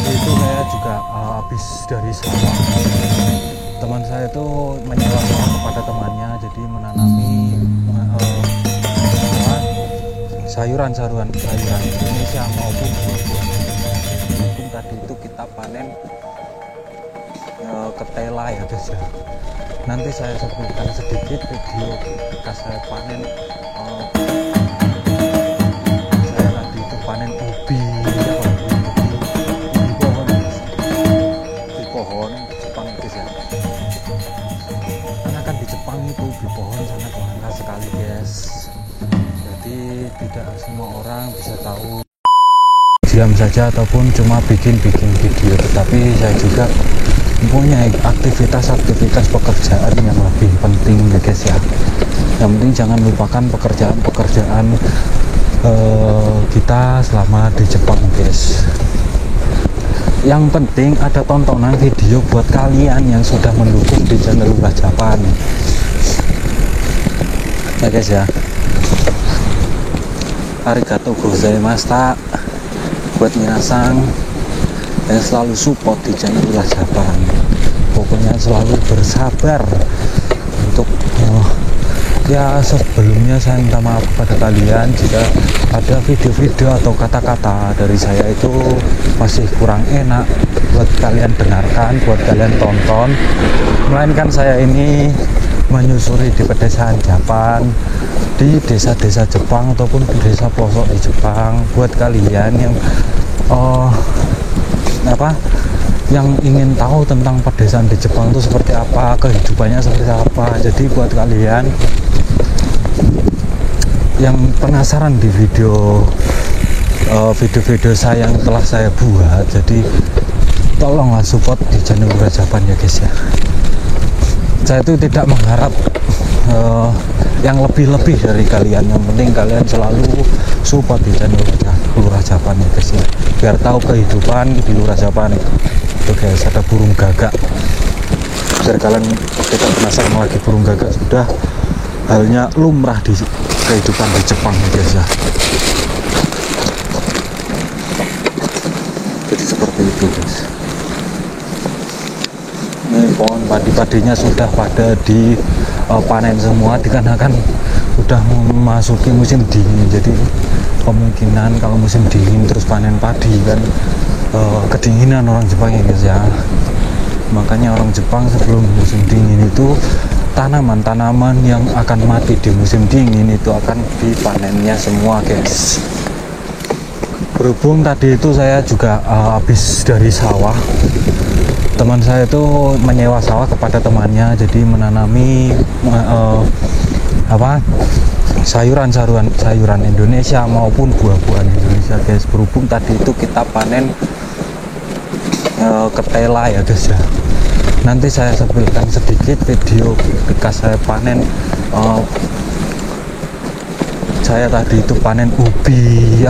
tadi itu saya juga habis dari sawah. Teman saya itu menyewa sawah kepada temannya, jadi menanami sayuran Indonesia maupun buah-buahan Indonesia. Berhubung tadi itu kita panen ketela ya guys ya. Nanti saya sebutkan sedikit video ketika saya panen saya tadi itu panen ubi pohon Jepang guys ya. Karena kan di Jepang itu ubi pohon sangat langka sekali guys. Jadi tidak semua orang bisa tahu, diam saja ataupun cuma bikin video, tetapi saya juga mempunyai aktivitas pekerjaan yang lebih penting ya guys ya. Yang penting jangan lupakan pekerjaan kita selama di Jepang guys. Yang penting ada tontonan video buat kalian yang sudah mendukung di channel Lurah Japan ya guys ya. Arigatou gozaimashita buat minasang yang selalu support di channel Lurah Japan. Pokoknya selalu bersabar untuk ya. Sebelumnya saya minta maaf kepada kalian jika ada video-video atau kata-kata dari saya itu masih kurang enak buat kalian dengarkan, buat kalian tonton. Melainkan saya ini menyusuri di pedesaan Japan, di desa-desa Jepang ataupun desa pelosok di Jepang, buat kalian yang yang ingin tahu tentang pedesaan di Jepang itu seperti apa, kehidupannya seperti apa. Jadi buat kalian yang penasaran di video saya yang telah saya buat, jadi tolonglah support di channel Lurah Japan ya guys ya. Saya itu tidak mengharap yang lebih-lebih dari kalian. Yang penting kalian selalu support di channel Lurah Japan ya guys ya, biar tahu kehidupan di Lurah Japan itu guys. Ada burung gagak, biar kalian tidak penasaran lagi. Burung gagak sudah halnya lumrah di kehidupan di Jepang ya guys ya. Jadi seperti itu guys. Ini pohon padi-padinya sudah pada di panen semua, dikarenakan udah memasuki musim dingin. Jadi kemungkinan kalau musim dingin terus panen padi kan kedinginan orang Jepang ya guys ya. Makanya orang Jepang sebelum musim dingin itu tanaman-tanaman yang akan mati di musim dingin itu akan dipanennya semua guys. Berhubung tadi itu saya juga habis dari sawah. Teman saya itu menyewa sawah kepada temannya, jadi menanami sayuran Indonesia maupun buah-buahan Indonesia guys. Berhubung tadi itu kita panen ketela ya guys ya. Nanti saya sebutkan sedikit video ketika saya panen saya tadi itu panen ubi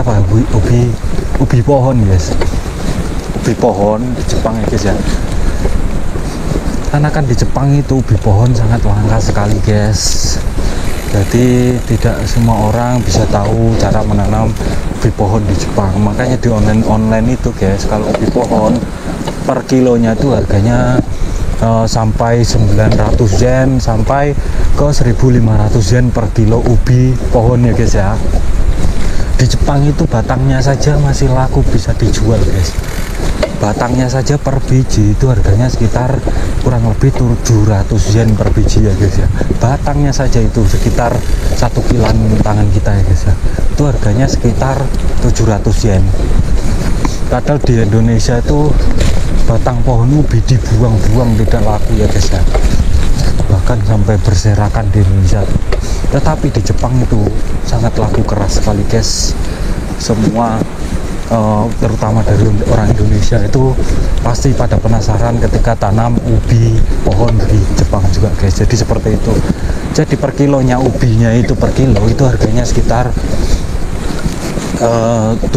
pohon guys. Ubi pohon di Jepang ya guys ya. Karena kan di Jepang itu ubi pohon sangat langka sekali guys. Jadi tidak semua orang bisa tahu cara menanam ubi pohon di Jepang. Makanya di online itu guys, kalau ubi pohon per kilonya itu harganya sampai 900 yen sampai ke 1500 yen per kilo ubi pohon ya guys ya. Di Jepang itu batangnya saja masih laku bisa dijual guys. Batangnya saja per biji itu harganya sekitar kurang lebih 700 yen per biji ya guys ya. Batangnya saja itu sekitar 1 kilan tangan kita ya guys ya. Itu harganya sekitar 700 yen. Padahal di Indonesia itu batang pohon ubi dibuang-buang tidak laku ya guys ya. Bahkan sampai berserakan di Indonesia. Tetapi di Jepang itu sangat laku keras sekali guys. Semua terutama dari orang Indonesia itu pasti pada penasaran ketika tanam ubi pohon di Jepang juga guys. Jadi seperti itu. Jadi per kilonya ubinya itu per kilo itu harganya sekitar 700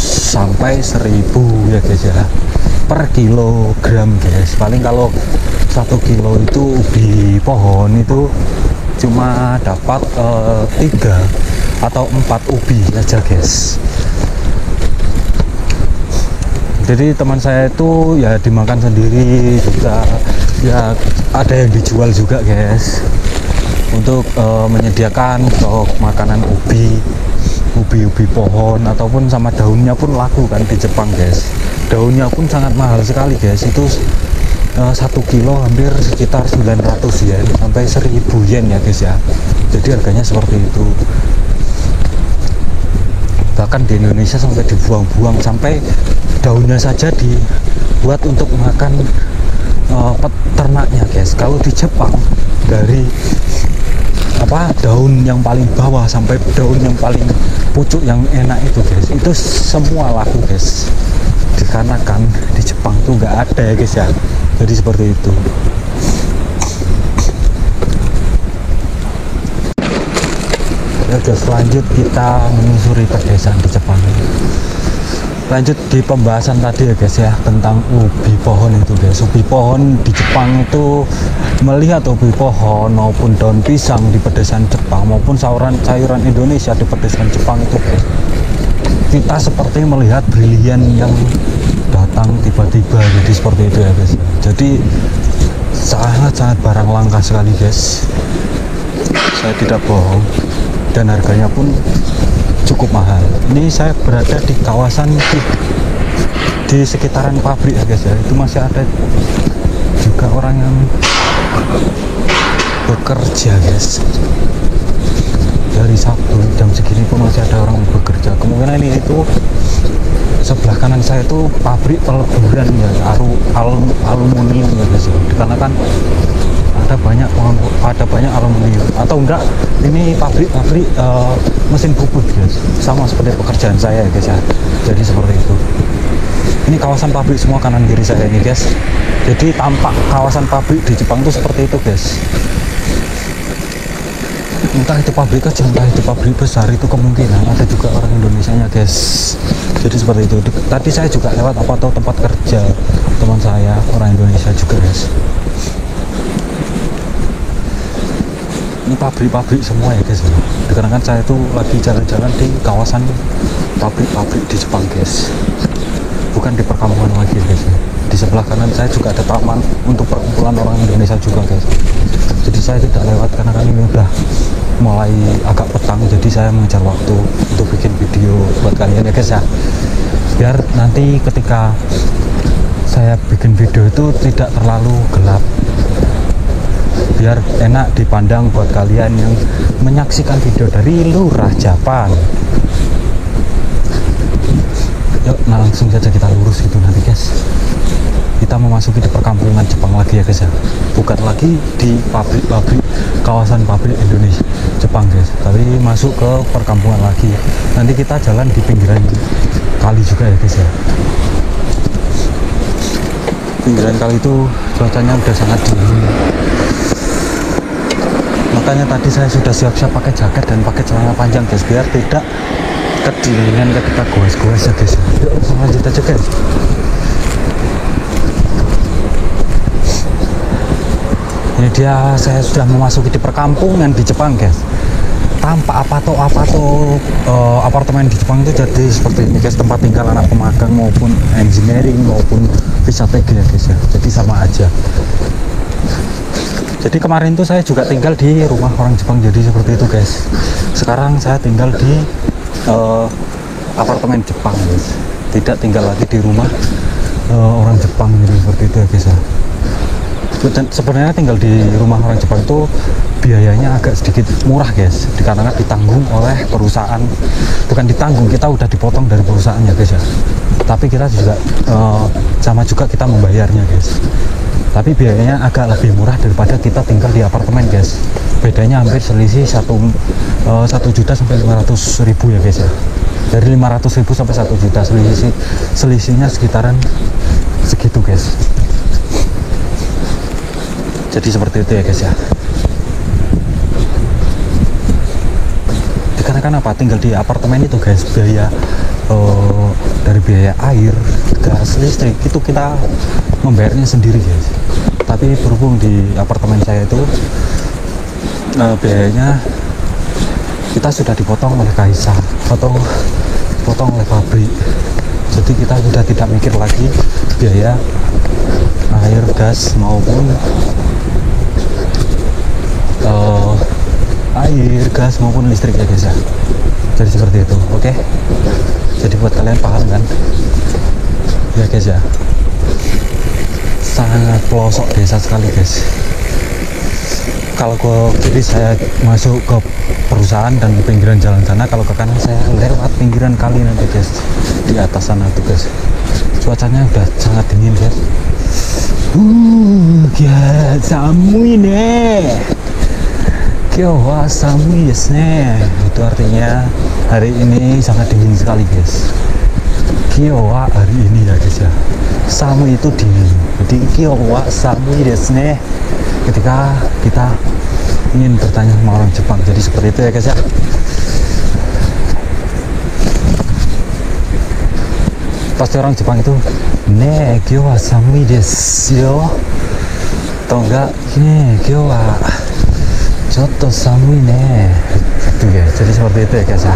sampai 1000 ya guys ya, per kilogram guys. Paling kalau 1 kilo itu ubi pohon itu cuma dapat 3 atau 4 ubi aja guys. Jadi teman saya itu ya dimakan sendiri juga, ya ada yang dijual juga guys, untuk menyediakan stok makanan ubi pohon ataupun sama daunnya pun laku kan di Jepang guys. Daunnya pun sangat mahal sekali guys, itu 1 kilo hampir sekitar 900 yen sampai 1000 yen ya guys ya. Jadi harganya seperti itu. Bahkan di Indonesia sampai dibuang-buang, sampai daunnya saja dibuat untuk makan peternaknya guys. Kalau di Jepang dari daun yang paling bawah sampai daun yang paling pucuk yang enak itu guys, itu semua laku guys, dikarenakan di Jepang tuh nggak ada ya guys ya. Jadi seperti itu. Ya udah, selanjut kita menyusuri pedesaan di Jepang. Lanjut di pembahasan tadi ya guys ya, tentang ubi pohon itu guys. Ubi pohon di Jepang itu, melihat ubi pohon maupun daun pisang di pedesaan Jepang maupun sayuran Indonesia di pedesaan Jepang itu guys, kita seperti melihat brilian yang datang tiba-tiba. Jadi seperti itu ya guys. Jadi sangat-sangat barang langka sekali guys, saya tidak bohong, dan harganya pun cukup mahal. Ini saya berada di kawasan di sekitaran pabrik ya guys ya. Itu masih ada juga orang yang bekerja guys. Dari Sabtu jam segini pun masih ada orang yang bekerja. Kemungkinan ini itu sebelah kanan saya itu pabrik peleburan ya, aluminium ya guys ya. Dikarenakan ada banyak aluminium, atau enggak ini pabrik mesin bubut guys, sama seperti pekerjaan saya ya guys ya. Jadi seperti itu. Ini kawasan pabrik semua kanan kiri saya ini guys. Jadi tampak kawasan pabrik di Jepang itu seperti itu guys. Entah itu pabrik kecil, entah itu pabrik besar, itu kemungkinan ada juga orang Indonesia nya guys. Jadi seperti itu. Tadi saya juga lewat tempat kerja teman saya orang Indonesia juga guys. Ini pabrik-pabrik semua ya guys. Dikarenakan saya itu lagi jalan-jalan di kawasan pabrik-pabrik di Jepang guys, bukan di perkampungan lagi guys. Di sebelah kanan saya juga ada taman untuk perkumpulan orang Indonesia juga guys. Jadi saya tidak lewat karena kan ini udah mulai agak petang, jadi saya mengejar waktu untuk bikin video buat kalian ya guys ya, biar nanti ketika saya bikin video itu tidak terlalu gelap, biar enak dipandang buat kalian yang menyaksikan video dari luar Jepang. Yuk, nah langsung saja kita lurus gitu nanti guys. Kita memasuki di perkampungan Jepang lagi ya guys ya, bukan lagi di pabrik-pabrik kawasan pabrik Indonesia Jepang guys, tapi masuk ke perkampungan lagi. Nanti kita jalan di pinggiran kali juga ya guys ya. Pinggiran kali itu cuacanya udah sangat dingin, makanya tadi saya sudah siap-siap pakai jaket dan pakai celana panjang guys, biar tidak kedinginan ketika goes-goes ya guys. Yuk langsung lanjut aja guys. Ini dia, saya sudah memasuki di perkampungan di Jepang guys. Tampak apartemen di Jepang itu jadi seperti ini guys, tempat tinggal anak pemagang maupun engineering maupun wisatege ya guys ya. Jadi sama aja. Jadi kemarin tuh saya juga tinggal di rumah orang Jepang, jadi seperti itu guys. Sekarang saya tinggal di apartemen Jepang guys, tidak tinggal lagi di rumah orang Jepang, jadi seperti itu ya guys ya. Dan sebenarnya tinggal di rumah orang Jepang itu biayanya agak sedikit murah guys, dikarenakan ditanggung oleh perusahaan. Bukan ditanggung, kita udah dipotong dari perusahaannya guys ya, tapi kita juga sama juga kita membayarnya guys. Tapi biayanya agak lebih murah daripada kita tinggal di apartemen guys. Bedanya hampir selisih 1 juta sampai 500.000 ya guys ya. Dari 500.000 sampai 1 juta selisihnya sekitaran segitu guys. Jadi seperti itu ya guys ya. Dikarenakan apa, tinggal di apartemen itu guys, biaya dari biaya air, gas, listrik itu kita membayarnya sendiri guys. Tapi berhubung di apartemen saya itu biayanya kita sudah dipotong oleh kaisar atau dipotong oleh pabrik. Jadi kita sudah tidak mikir lagi biaya air, gas maupun air, gas maupun listrik ya guys ya. Jadi seperti itu, oke. Jadi buat kalian paham kan ya guys ya, sangat pelosok desa sekali guys. Kalau ke kiri saya masuk ke perusahaan dan pinggiran jalan sana, kalau ke kanan saya lewat pinggiran kali nanti guys, di atas sana tuh guys. Cuacanya udah sangat dingin guys. Ya samui ne kyowa samui desu ne, itu artinya hari ini sangat dingin sekali guys. Kyowa hari ini ya guys ya, samui itu dingin, jadi kyowa samui desu ne ketika kita ingin bertanya sama orang Jepang. Jadi seperti itu ya guys ya. Pasti orang Jepang itu ne kyowa samui desu yo, atau enggak ne kyowa chotto samui ne, gitu guys. Jadi seperti itu ya guys ya.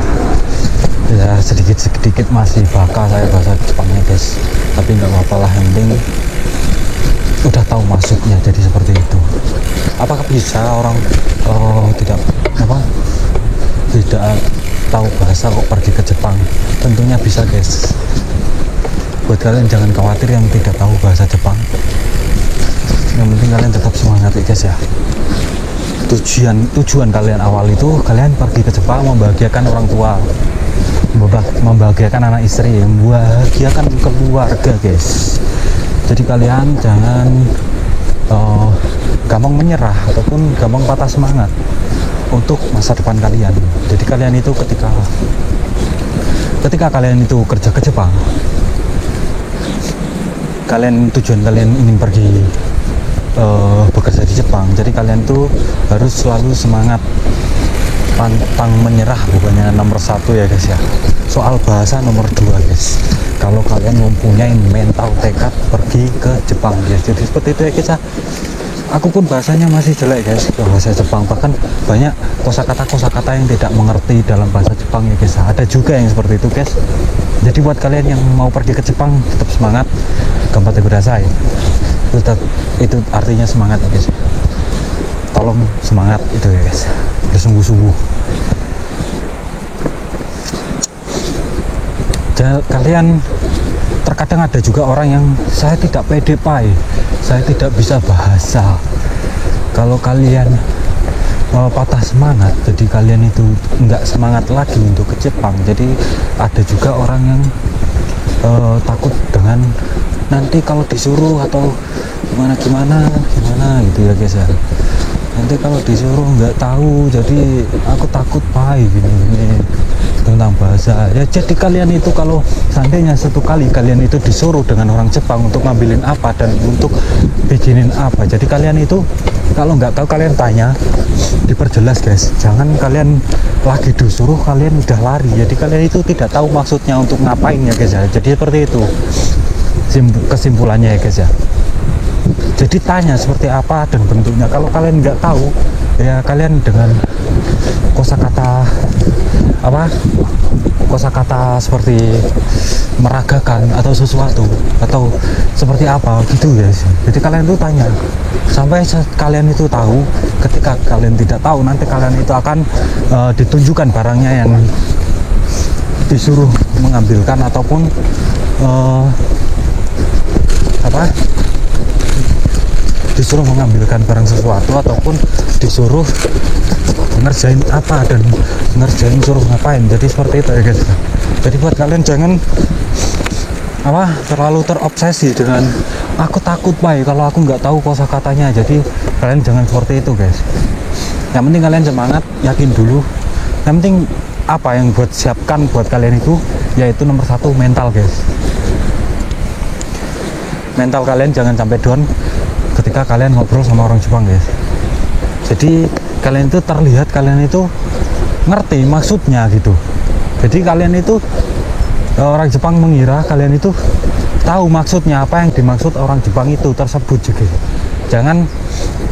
Ya sedikit masih baka saya bahasa Jepangnya guys, tapi nggak apa-apa lah, yang penting udah tahu maksudnya. Jadi seperti itu. Apakah bisa orang tidak tahu bahasa kok pergi ke Jepang? Tentunya bisa guys. Buat kalian jangan khawatir yang tidak tahu bahasa Jepang, yang penting kalian tetap semangat ya guys ya. Tujuan kalian awal itu kalian pergi ke Jepang membahagiakan orang tua, membahagiakan anak istri, membahagiakan keluarga guys. Jadi kalian jangan gampang menyerah ataupun gampang patah semangat untuk masa depan kalian. Jadi kalian itu ketika kalian itu kerja ke Jepang, tujuan kalian ingin pergi bekerja di Jepang, jadi kalian tuh harus selalu semangat, pantang menyerah, bukannya nomor 1 ya guys ya. Soal bahasa nomor 2 guys, kalau kalian mempunyai mental tekad pergi ke Jepang guys. Jadi seperti itu ya guys ya. Aku pun bahasanya masih jelek guys, bahasa Jepang, bahkan banyak kosakata yang tidak mengerti dalam bahasa Jepang ya guys. Ada juga yang seperti itu guys. Jadi buat kalian yang mau pergi ke Jepang, tetap semangat, gampate kudasai. Itu artinya semangat ya guys. Tolong semangat itu ya guys, bersungguh-sungguh. Kalian terkadang ada juga orang yang saya tidak pede pai, saya tidak bisa bahasa. Kalau kalian patah semangat, jadi kalian itu nggak semangat lagi untuk ke Jepang. Jadi ada juga orang yang takut dengan nanti kalau disuruh atau gimana gitu ya guys ya. Nanti kalau disuruh nggak tahu, jadi aku takut pai gini tentang bahasa ya. Jadi kalian itu kalau seandainya satu kali kalian itu disuruh dengan orang Jepang untuk ngambilin apa dan untuk bikinin apa, jadi kalian itu kalau nggak tahu kalian tanya, diperjelas guys. Jangan kalian lagi disuruh kalian udah lari, jadi kalian itu tidak tahu maksudnya untuk ngapain ya guys ya. Jadi seperti itu kesimpulannya ya guys ya. Jadi tanya seperti apa dan bentuknya. Kalau kalian nggak tahu ya, kalian dengan kosakata seperti meragakan atau sesuatu atau seperti apa gitu ya. Jadi kalian itu tanya sampai kalian itu tahu. Ketika kalian tidak tahu, nanti kalian itu akan ditunjukkan barangnya yang disuruh mengambilkan ataupun disuruh mengambilkan barang sesuatu ataupun disuruh ngerjain apa dan ngerjain suruh ngapain. Jadi seperti itu ya guys. Jadi buat kalian jangan terlalu terobsesi dengan aku takut pai kalau aku nggak tahu kosakatanya. Jadi kalian jangan seperti itu guys. Yang penting kalian semangat, yakin dulu. Yang penting apa yang buat siapkan buat kalian itu yaitu nomor 1 mental guys. Mental kalian jangan sampai down ketika kalian ngobrol sama orang Jepang guys. Jadi kalian itu terlihat kalian itu ngerti maksudnya gitu. Jadi kalian itu orang Jepang mengira kalian itu tahu maksudnya apa yang dimaksud orang Jepang itu tersebut juga. Jangan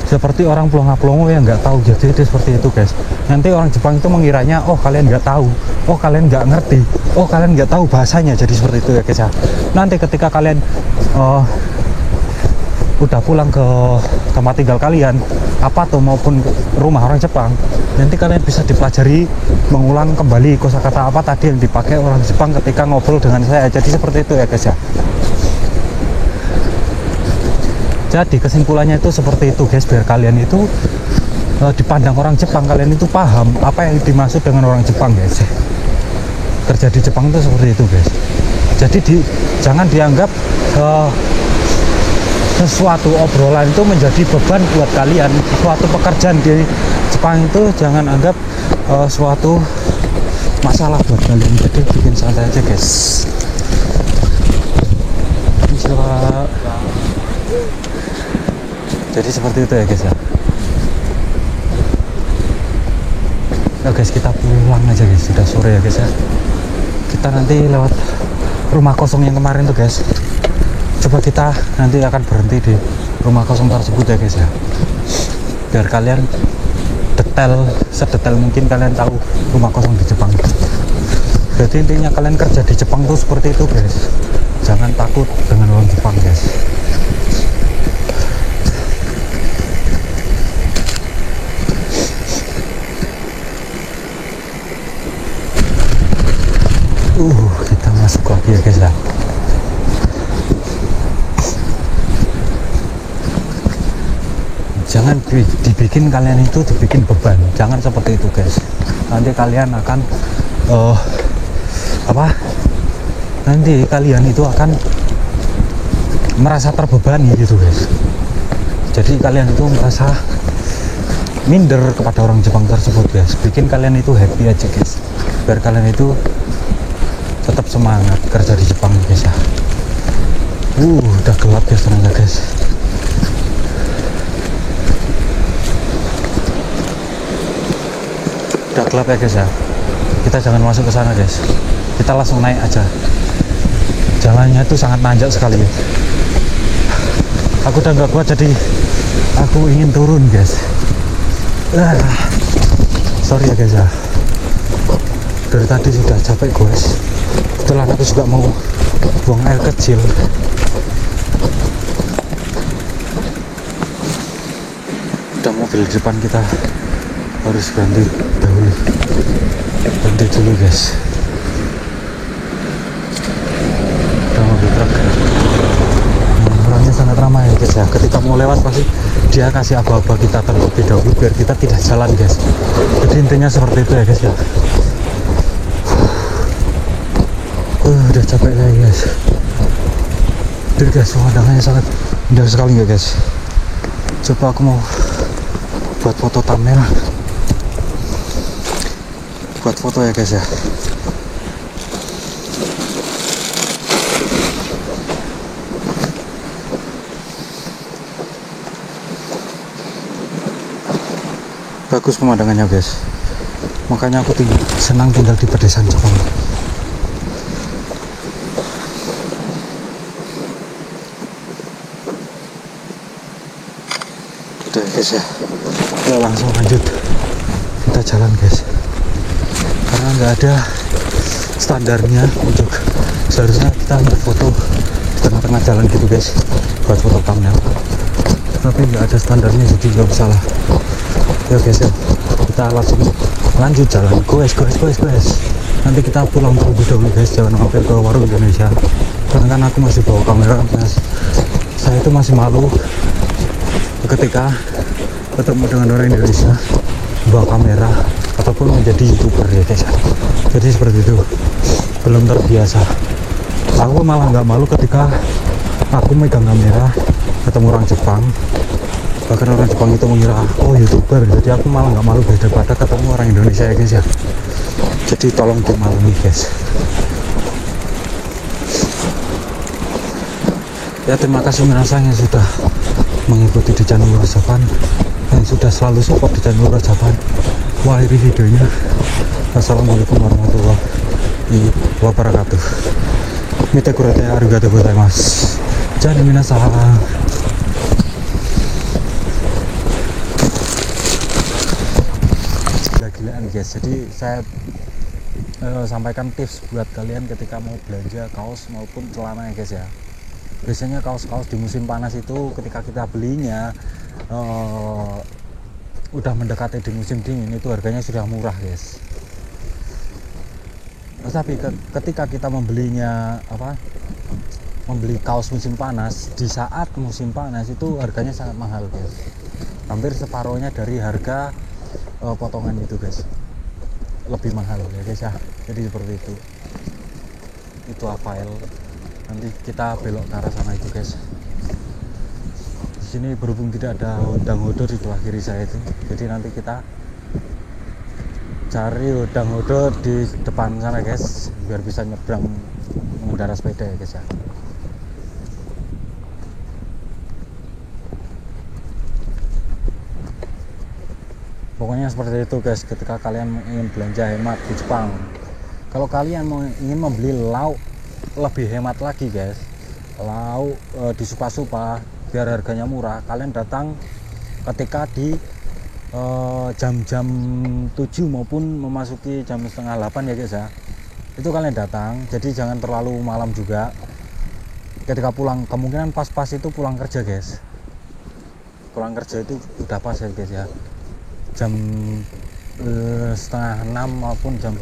seperti orang pelongo-pelongo yang nggak tahu. Jadi itu seperti itu guys, nanti orang Jepang itu mengiranya oh kalian nggak tahu, oh kalian nggak ngerti, oh kalian nggak tahu bahasanya. Jadi seperti itu ya guys ya. Nanti ketika kalian udah pulang ke tempat tinggal kalian apa tuh maupun rumah orang Jepang, nanti kalian bisa dipelajari mengulang kembali kosakata apa tadi yang dipakai orang Jepang ketika ngobrol dengan saya. Jadi seperti itu ya guys ya. Jadi kesimpulannya itu seperti itu guys, biar kalian itu dipandang orang Jepang, kalian itu paham apa yang dimaksud dengan orang Jepang guys. Kerja di Jepang itu seperti itu guys. Jadi jangan dianggap sesuatu obrolan itu menjadi beban buat kalian. Suatu pekerjaan di Jepang itu jangan anggap suatu masalah buat kalian. Jadi bikin santai aja guys. Jadi seperti itu ya guys ya. Nah guys, kita pulang aja guys, sudah sore ya guys ya. Kita nanti lewat rumah kosong yang kemarin tuh guys. Coba kita nanti akan berhenti di rumah kosong tersebut ya guys ya, biar kalian sedetail mungkin kalian tahu rumah kosong di Jepang. Jadi intinya kalian kerja di Jepang tuh seperti itu guys, jangan takut dengan orang Jepang guys. Kita masuk lagi ya guys ya. Jangan dibikin kalian itu dibikin beban, jangan seperti itu guys. Nanti kalian akan nanti kalian itu akan merasa terbebani gitu guys. Jadi kalian itu merasa minder kepada orang Jepang tersebut guys. Bikin kalian itu happy aja guys, biar kalian itu tetap semangat kerja di Jepang guys ya. Udah gelap guys ternyata guys. Udah gelap ya guys ya. Kita jangan masuk ke sana guys, kita langsung naik aja. Jalannya itu sangat nanjak sekali ya. Aku udah nggak kuat, jadi aku ingin turun guys. Sorry ya guys ya, dari tadi sudah capek guys. Kebetulan aku juga mau buang air kecil. Udah mobil di depan kita, harus berhenti dahulu. Berhenti dulu guys. Udah mobil truk. Orangnya sangat ramai ya guys ya. Ketika mau lewat pasti dia kasih aba-aba kita terlebih dahulu biar kita tidak jalan guys. Jadi intinya seperti itu ya guys ya. Udah capek saya guys. Jadi guys, pemandangannya sangat indah sekali ya guys. Coba aku mau buat foto thumbnail, buat foto ya guys ya. Bagus pemandangannya guys, makanya aku senang tinggal di pedesaan Jepang. Udah guys ya, kita langsung lanjut, kita jalan guys, karena nggak ada standarnya untuk seharusnya kita berfoto di tengah-tengah jalan gitu guys buat foto thumbnail, tapi nggak ada standarnya jadi nggak bisa lah ya guys ya. Kita langsung lanjut jalan guys. Nanti kita pulang terlebih dahulu guys, jangan mampir ke warung Indonesia karena kan aku masih bawa kamera guys. Saya itu masih malu ketika ketemu dengan orang Indonesia bawa kamera ataupun menjadi YouTuber ya guys. Jadi seperti itu, belum terbiasa. Aku malah nggak malu ketika aku megang kamera ketemu orang Jepang, bahkan orang Jepang itu mengira oh YouTuber. Jadi aku malah nggak malu guys daripada ketemu orang Indonesia ya guys ya. Jadi tolong dimaklumi guys ya. Terima kasih yang sudah mengikuti di channel Lurus Japan, yang sudah selalu support di channel Lurus Japan. Akhiri videonya. Assalamualaikum warahmatullahi wabarakatuh. Mite kurete arigatou gozaimasu. Jadi minasan. guys. Jadi saya sampaikan tips buat kalian ketika mau belanja kaos maupun celana ya guys ya. Biasanya kaos-kaos di musim panas itu ketika kita belinya udah mendekati di musim dingin itu harganya sudah murah guys. Tapi ketika kita membelinya membeli kaos musim panas di saat musim panas itu harganya sangat mahal guys, hampir separuhnya dari harga potongan itu guys, lebih mahal ya guys ya. Jadi seperti itu Avail. Nanti kita belok ke arah sana itu guys. Di sini berhubung tidak ada hodang-hodor di sebelah kiri saya itu, jadi nanti kita cari hodang-hodor di depan sana guys, biar bisa nyebrang mengendara sepeda ya guys ya. Pokoknya seperti itu guys, ketika kalian ingin belanja hemat di Jepang. Kalau kalian ingin membeli lauk lebih hemat lagi guys, lauk di Supa-Supa biar harganya murah, kalian datang ketika di jam-jam 7 maupun memasuki jam setengah 8 ya guys ya. Itu kalian datang, jadi jangan terlalu malam juga. Ketika pulang, kemungkinan pas-pas itu pulang kerja guys. Pulang kerja itu udah pas ya guys ya. Jam setengah 6 maupun jam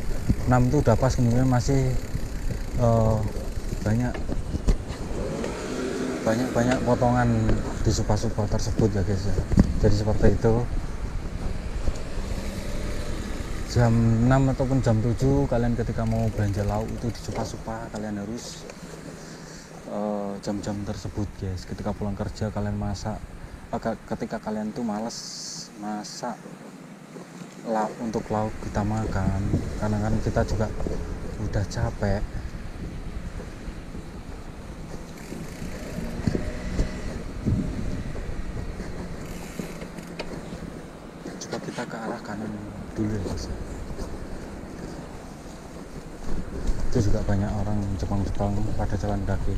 6 itu udah pas, kemudian masih banyak potongan di Supa-Supa tersebut ya guys ya. Jadi seperti itu. Jam 6 ataupun jam 7 kalian ketika mau belanja lauk itu di Supa-Supa, kalian harus jam-jam tersebut guys. Ketika pulang kerja kalian masak, ketika kalian tuh males masak untuk lauk kita makan, karena kan kita juga udah capek. Coba kita ke arah kanan dulu ya guys. Itu juga banyak orang Jepang pada jalan kaki.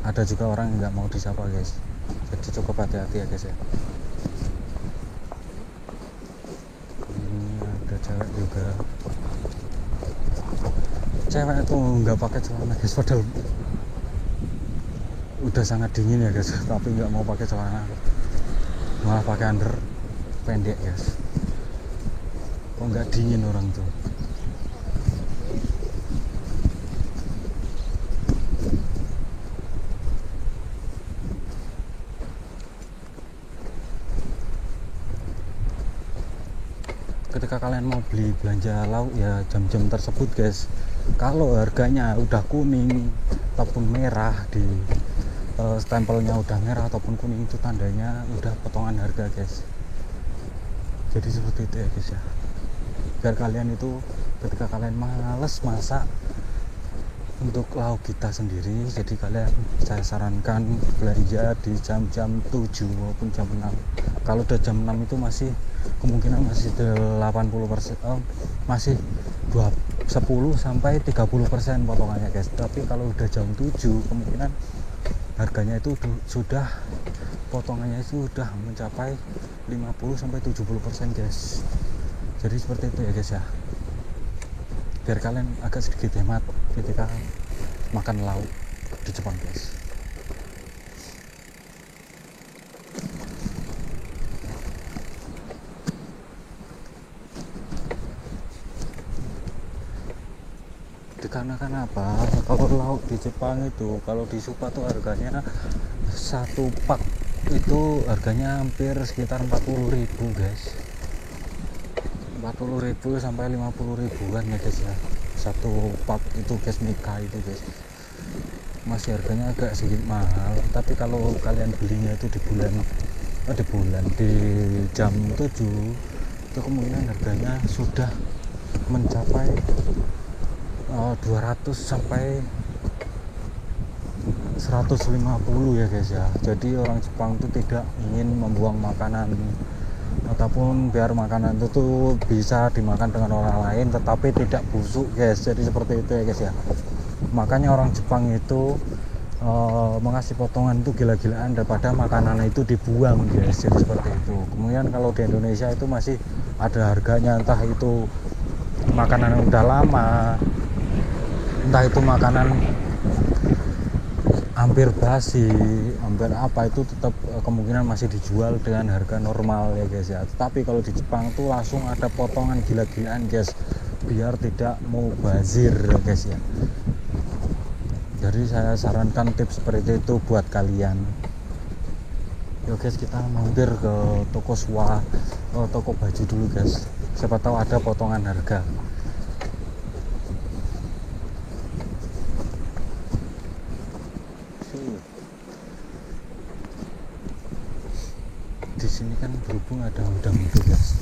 Ada juga orang yang nggak mau disapa guys, jadi cukup hati-hati ya guys ya. Cewek juga, cewek itu nggak pakai celana guys, padahal udah sangat dingin ya guys, tapi nggak mau pakai celana, malah pakai under pendek guys. Kok nggak dingin orang tuh. Ketika kalian mau belanja lauk ya jam-jam tersebut guys. Kalau harganya udah kuning ataupun merah, di stempelnya udah merah ataupun kuning, itu tandanya udah potongan harga guys. Jadi seperti itu ya guys ya, biar kalian itu ketika kalian males masak untuk lauk kita sendiri, jadi kalian, saya sarankan belanja di jam-jam 7 maupun jam 6. Kalau udah jam 6 itu masih kemungkinan masih 80%, masih 10 sampai 30% potongannya guys. Tapi kalau udah jam 7 kemungkinan harganya itu sudah, potongannya itu sudah mencapai 50 sampai 70% guys. Jadi seperti itu ya guys ya, biar kalian agak sedikit hemat ketika makan lauk di Jepang guys. Dikarenakan apa? Kalau lauk di Jepang itu, kalau di Supa tuh harganya satu pak itu harganya hampir sekitar 40.000 guys. 40.000 sampai 50.000-an ya guys ya. Satu pak itu guys, Mika itu guys. Masih harganya agak sedikit mahal, tapi kalau kalian belinya itu di jam 7 itu kemungkinan harganya sudah mencapai 200 sampai 150 ya guys ya. Jadi orang Jepang itu tidak ingin membuang makanan, ataupun biar makanan itu tuh bisa dimakan dengan orang lain tetapi tidak busuk guys. Jadi seperti itu ya guys ya. Makanya orang Jepang itu mengasih potongan itu gila-gilaan daripada makanan itu dibuang guys. Jadi seperti itu. Kemudian kalau di Indonesia itu masih ada harganya, entah itu makanan yang udah lama, entah itu makanan hampir basi, hampir apa, itu tetap kemungkinan masih dijual dengan harga normal ya guys ya. Tapi kalau di Jepang tuh langsung ada potongan gila-gilaan guys, biar tidak mau bazir ya guys ya. Jadi saya sarankan tips seperti itu buat kalian. Yuk guys, kita mampir ke toko toko baju dulu guys, siapa tahu ada potongan harga. Di sini kan berhubung ada udang itu guys,